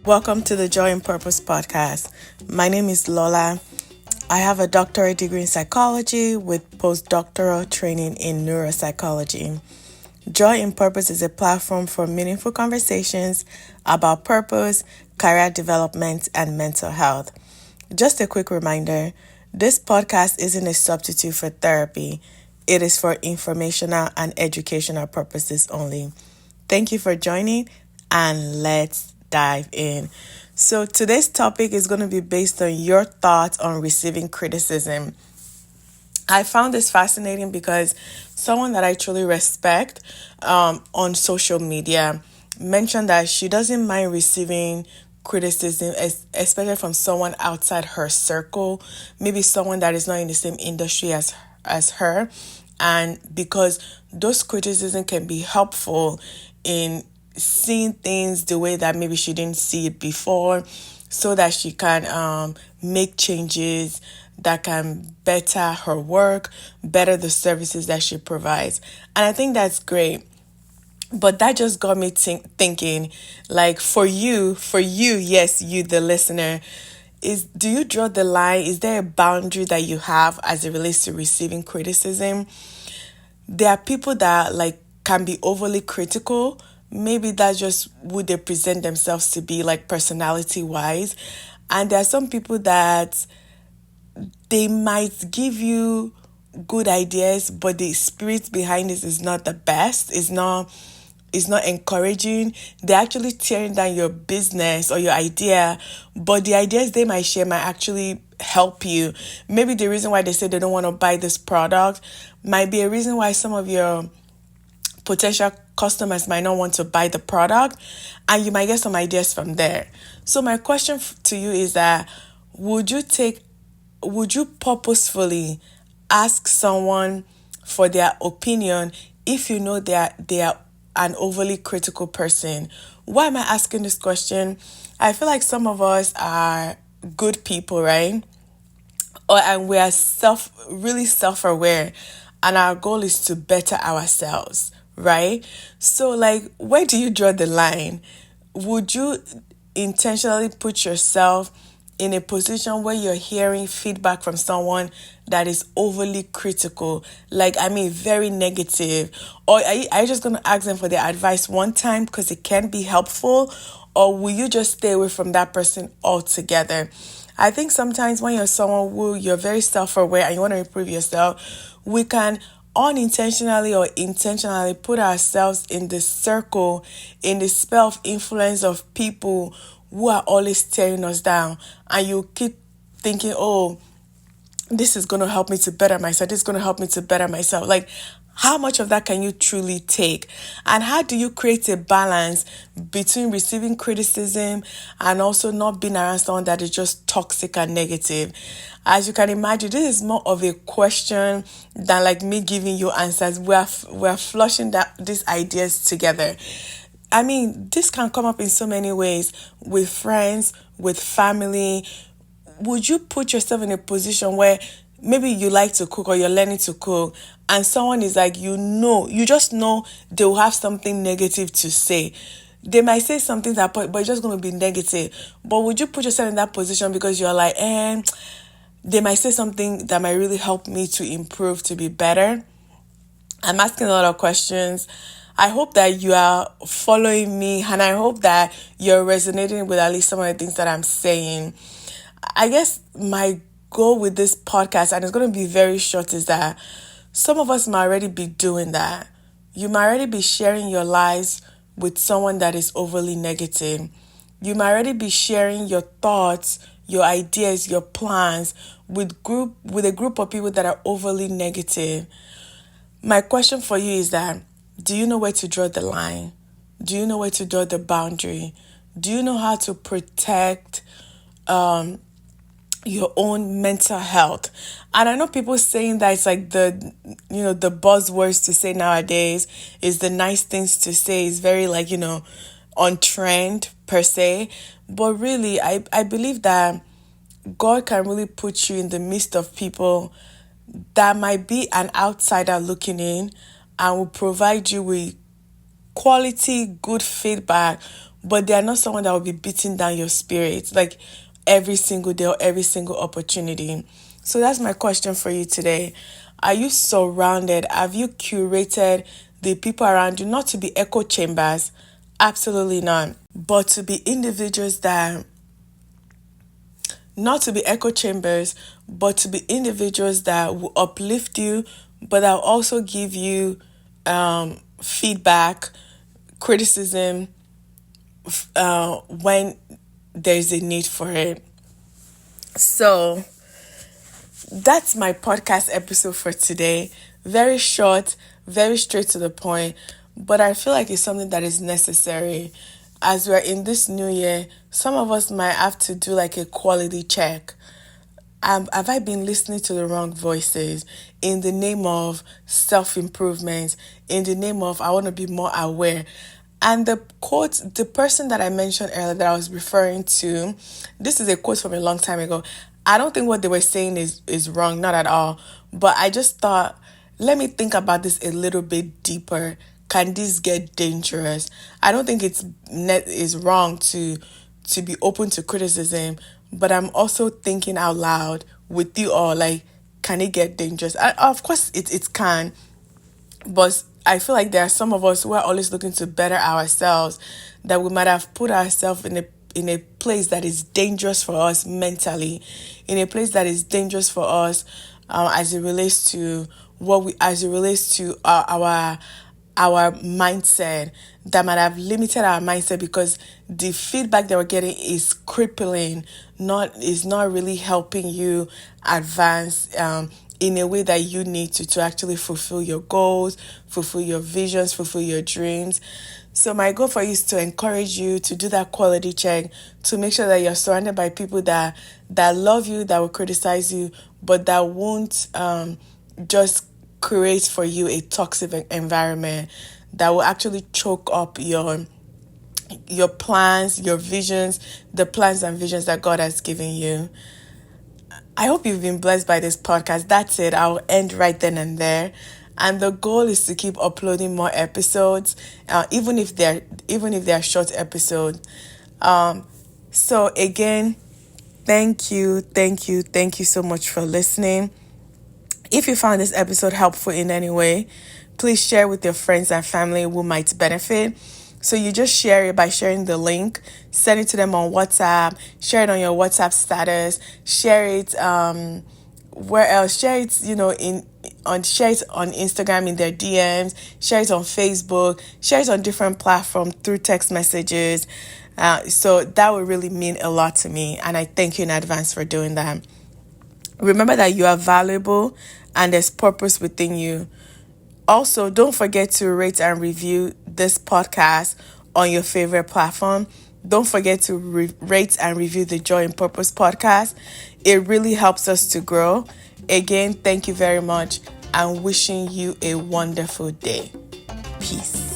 Welcome to the Joy and Purpose podcast. My name is Lola. I have a doctorate degree in psychology with postdoctoral training in neuropsychology. Joy and Purpose is a platform for meaningful conversations about purpose, career development, and mental health. Just a quick reminder, this podcast isn't a substitute for therapy. It is for informational and educational purposes only. Thank you for joining, and let's dive in. So today's topic is going to be based on your thoughts on receiving criticism. I found this fascinating because someone that I truly respect on social media mentioned that she doesn't mind receiving criticism, especially from someone outside her circle, maybe someone that is not in the same industry as her, and because those criticism can be helpful in seeing things the way that maybe she didn't see it before, so that she can make changes that can better her work, better the services that she provides. And I think that's great. But that just got me thinking, like, for you, yes, you, the listener, do you draw the line? Is there a boundary that you have as it relates to receiving criticism? There are people that can be overly critical. Maybe that's just who they present themselves to be, like, personality wise. And there are some people that they might give you good ideas, but the spirit behind it is not the best. It's not encouraging. They're actually tearing down your business or your idea, but the ideas they might share might actually help you. Maybe the reason why they say they don't want to buy this product might be a reason why some of your potential customers might not want to buy the product, and you might get some ideas from there. So my question to you is that would you purposefully ask someone for their opinion if you know they are an overly critical person? Why am I asking this question? I feel like some of us are good people, right? And we are really self-aware, and our goal is to better ourselves, right? So, where do you draw the line? Would you intentionally put yourself in a position where you're hearing feedback from someone that is overly critical, very negative? Or are you just going to ask them for their advice one time because it can be helpful? Or will you just stay away from that person altogether? I think sometimes when you're someone who you're very self-aware and you want to improve yourself, we can unintentionally or intentionally put ourselves in the circle, in the spell of influence of people who are always tearing us down. And you keep thinking, oh, this is going to help me to better myself. This is going to help me to better myself. How much of that can you truly take? And how do you create a balance between receiving criticism and also not being around someone that is just toxic and negative? As you can imagine, this is more of a question than me giving you answers. We're flushing these ideas together. I mean, this can come up in so many ways, with friends, with family. Would you put yourself in a position where maybe you like to cook or you're learning to cook, and someone is you just know they will have something negative to say? They might say something but it's just going to be negative. But would you put yourself in that position because you're they might say something that might really help me to improve, to be better? I'm asking a lot of questions. I hope that you are following me, and I hope that you're resonating with at least some of the things that I'm saying. I guess my goal with this podcast, and it's going to be very short, is that some of us might already be doing that. You might already be sharing your lives with someone that is overly negative. You might already be sharing your thoughts, your ideas, your plans with a group of people that are overly negative. My question for you is that, do you know where to draw the line? Do you know where to draw the boundary? Do you know how to protect your own mental health? And I know people saying that it's the buzzwords to say nowadays is the nice things to say, is very on trend per se. But really, I believe that God can really put you in the midst of people that might be an outsider looking in and will provide you with quality, good feedback, but they are not someone that will be beating down your spirit like every single day or every single opportunity. So that's my question for you today. Are you surrounded? Have you curated the people around you not to be echo chambers? Absolutely not. But to be individuals that, not to be echo chambers, but to be individuals that will uplift you, but that will also give you feedback, criticism when there's a need for it. So that's my podcast episode for today. Very short, very straight to the point, but I feel like it's something that is necessary. As we're in this new year, some of us might have to do like a quality check. Have I been listening to the wrong voices in the name of self-improvement, in the name of I want to be more aware? And the quote, the person that I mentioned earlier that I was referring to, this is a quote from a long time ago. I don't think what they were saying is wrong, not at all. But I just thought, let me think about this a little bit deeper. Can this get dangerous? I don't think is wrong to be open to criticism, but I'm also thinking out loud with you all, like, can it get dangerous? Of course, it can, but I feel like there are some of us who are always looking to better ourselves, that we might have put ourselves in a place that is dangerous for us mentally, in a place that is dangerous for us as it relates to our mindset, that might have limited our mindset because the feedback that we're getting is crippling, is not really helping you advance in a way that you need to actually fulfill your goals, fulfill your visions, fulfill your dreams. So my goal for you is to encourage you to do that quality check, to make sure that you're surrounded by people that love you, that will criticize you, but that won't just create for you a toxic environment that will actually choke up your plans, your visions, the plans and visions that God has given you. I hope you've been blessed by this podcast. That's it. I'll end right then and there. And the goal is to keep uploading more episodes, even if they're short episodes. So again, thank you so much for listening. If you found this episode helpful in any way, please share with your friends and family who might benefit. So you just share it by sharing the link, send it to them on WhatsApp, share it on your WhatsApp status, share it where else? Share it, share it on Instagram in their DMs, share it on Facebook, share it on different platforms through text messages. So that would really mean a lot to me, and I thank you in advance for doing that. Remember that you are valuable and there's purpose within you. Also, don't forget to rate and review this podcast on your favorite platform. Don't forget to rate and review the Joy in Purpose podcast. It really helps us to grow. Again, thank you very much and wishing you a wonderful day. Peace.